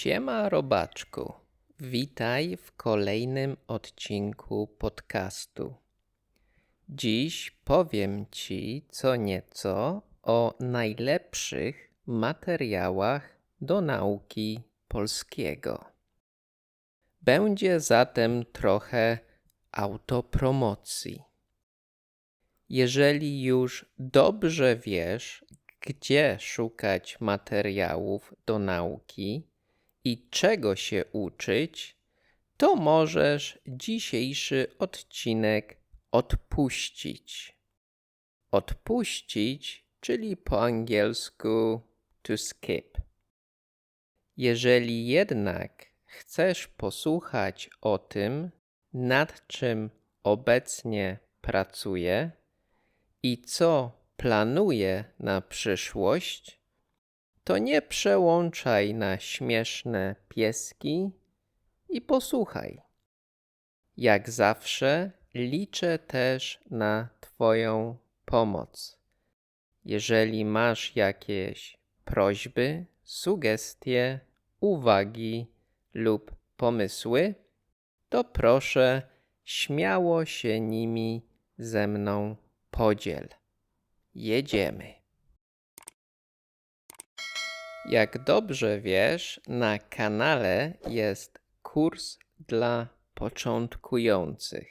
Siema robaczku, witaj w kolejnym odcinku podcastu. Dziś powiem Ci co nieco o najlepszych materiałach do nauki polskiego. Będzie zatem trochę autopromocji. Jeżeli już dobrze wiesz, gdzie szukać materiałów do nauki i czego się uczyć, to możesz dzisiejszy odcinek odpuścić. Odpuścić, czyli po angielsku to skip. Jeżeli jednak chcesz posłuchać o tym, nad czym obecnie pracuję i co planuję na przyszłość, to nie przełączaj na śmieszne pieski i posłuchaj. Jak zawsze liczę też na Twoją pomoc. Jeżeli masz jakieś prośby, sugestie, uwagi lub pomysły, to proszę śmiało się nimi ze mną podziel. Jedziemy. Jak dobrze wiesz, na kanale jest kurs dla początkujących.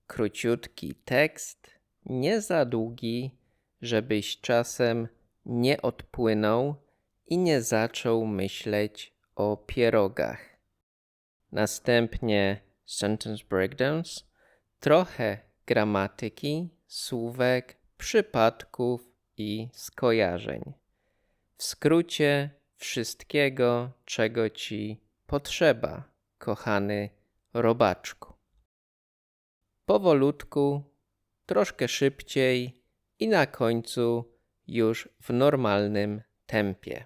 Króciutki tekst, nie za długi, żebyś czasem nie odpłynął i nie zaczął myśleć o pierogach. Następnie sentence breakdowns, trochę gramatyki, słówek, przypadków i skojarzeń. W skrócie wszystkiego, czego Ci potrzeba, kochany robaczku. Powolutku, troszkę szybciej i na końcu już w normalnym tempie.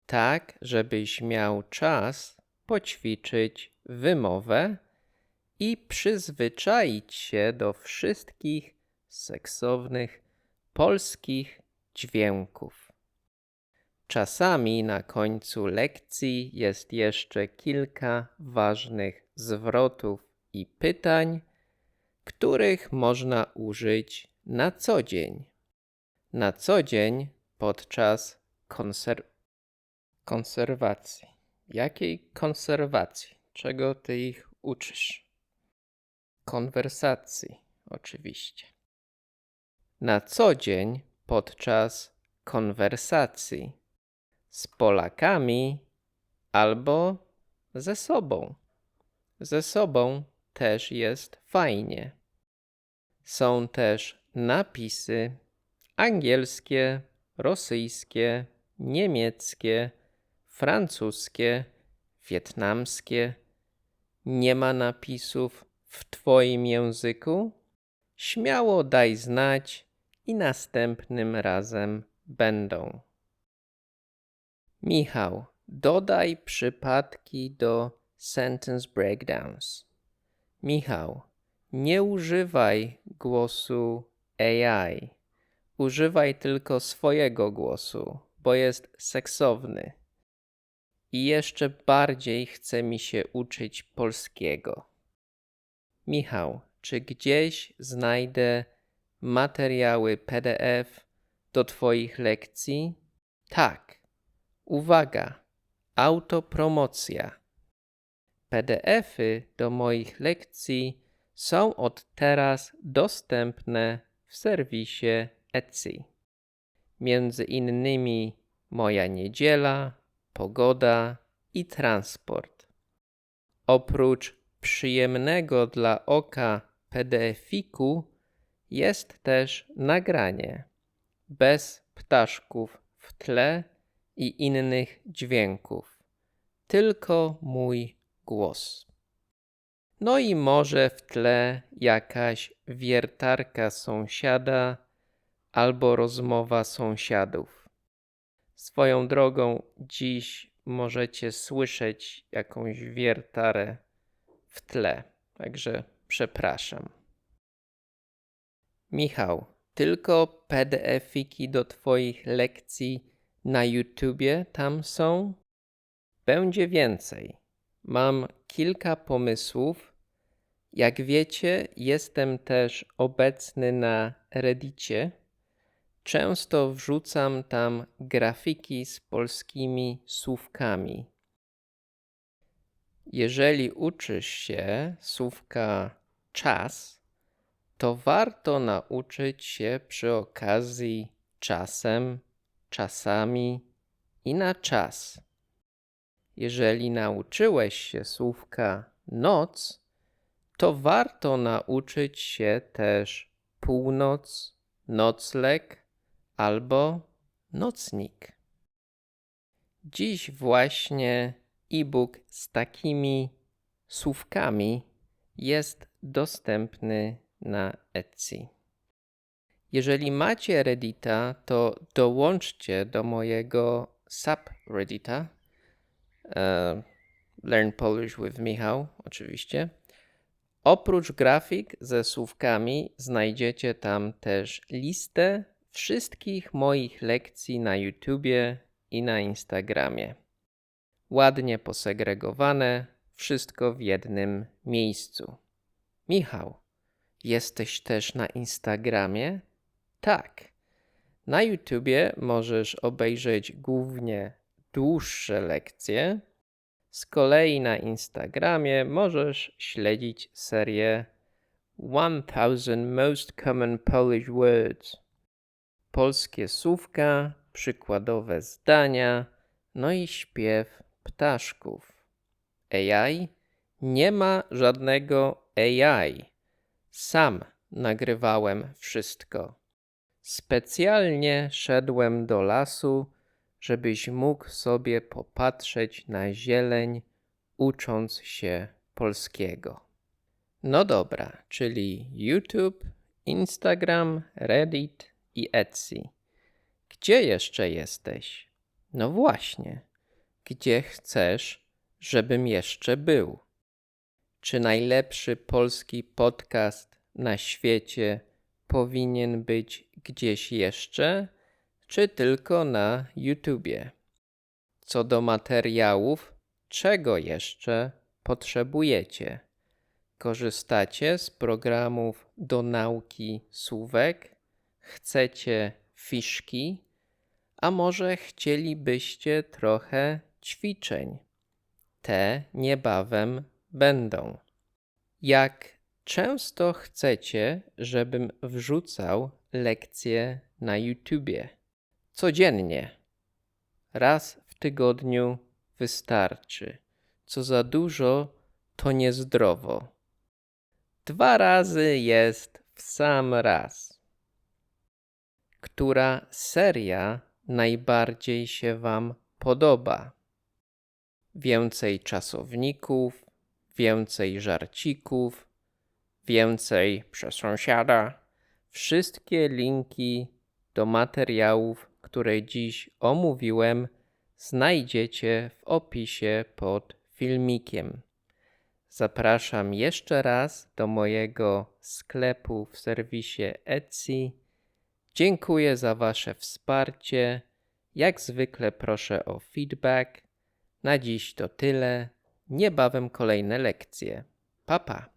Tak, żebyś miał czas poćwiczyć wymowę i przyzwyczaić się do wszystkich seksownych polskich dźwięków. Czasami na końcu lekcji jest jeszcze kilka ważnych zwrotów i pytań, których można użyć na co dzień. Na co dzień podczas konserwacji. Jakiej konserwacji? Czego ty ich uczysz? Konwersacji, oczywiście. Na co dzień podczas konwersacji z Polakami albo ze sobą. Ze sobą też jest fajnie. Są też napisy angielskie, rosyjskie, niemieckie, francuskie, wietnamskie. Nie ma napisów w Twoim języku? Śmiało daj znać i następnym razem będą. Michał, dodaj przypadki do sentence breakdowns. Michał, nie używaj głosu AI. Używaj tylko swojego głosu, bo jest seksowny. I jeszcze bardziej chce mi się uczyć polskiego. Michał, czy gdzieś znajdę materiały PDF do Twoich lekcji? Tak. Uwaga, autopromocja. PDF-y do moich lekcji są od teraz dostępne w serwisie Etsy. Między innymi moja niedziela, pogoda i transport. Oprócz przyjemnego dla oka PDF-iku jest też nagranie bez ptaszków w tle i innych dźwięków. Tylko mój głos. No i może w tle jakaś wiertarka sąsiada albo rozmowa sąsiadów. Swoją drogą dziś możecie słyszeć jakąś wiertarę w tle, także przepraszam. Michał, tylko PDF-iki do Twoich lekcji na YouTubie tam są? będzie więcej. Mam kilka pomysłów. Jak wiecie, jestem też obecny na Reddicie. Często wrzucam tam grafiki z polskimi słówkami. Jeżeli uczysz się słówka czas, to warto nauczyć się przy okazji czasem, czasami i na czas. Jeżeli nauczyłeś się słówka noc, to warto nauczyć się też północ, nocleg albo nocnik. Dziś właśnie e-book z takimi słówkami jest dostępny na Etsy. Jeżeli macie Reddita, to dołączcie do mojego subreddita Learn Polish with Michał, oczywiście. Oprócz grafik ze słówkami znajdziecie tam też listę wszystkich moich lekcji na YouTubie i na Instagramie. Ładnie posegregowane, wszystko w jednym miejscu. Michał, jesteś też na Instagramie? Tak. Na YouTubie możesz obejrzeć głównie dłuższe lekcje. Z kolei na Instagramie możesz śledzić serię 1000 Most Common Polish Words. Polskie słówka, przykładowe zdania, no i śpiew ptaszków. AI? Nie ma żadnego AI. Sam nagrywałem wszystko. Specjalnie szedłem do lasu, żebyś mógł sobie popatrzeć na zieleń, ucząc się polskiego. No dobra, czyli YouTube, Instagram, Reddit i Etsy. Gdzie jeszcze jesteś? No właśnie, gdzie chcesz, żebym jeszcze był? Czy najlepszy polski podcast na świecie powinien być gdzieś jeszcze, czy tylko na YouTubie? Co do materiałów, czego jeszcze potrzebujecie? Korzystacie z programów do nauki słówek? Chcecie fiszki? A może chcielibyście trochę ćwiczeń? Te niebawem będą. Jak często chcecie, żebym wrzucał lekcje na YouTubie? Codziennie. Raz w tygodniu wystarczy. Co za dużo, to niezdrowo. 2 razy jest w sam raz. Która seria najbardziej się wam podoba? Więcej czasowników, więcej żarcików, więcej przez sąsiada. Wszystkie linki do materiałów, które dziś omówiłem, znajdziecie w opisie pod filmikiem. Zapraszam jeszcze raz do mojego sklepu w serwisie Etsy. Dziękuję za wasze wsparcie. Jak zwykle proszę o feedback. Na dziś to tyle. Niebawem kolejne lekcje. Pa, pa.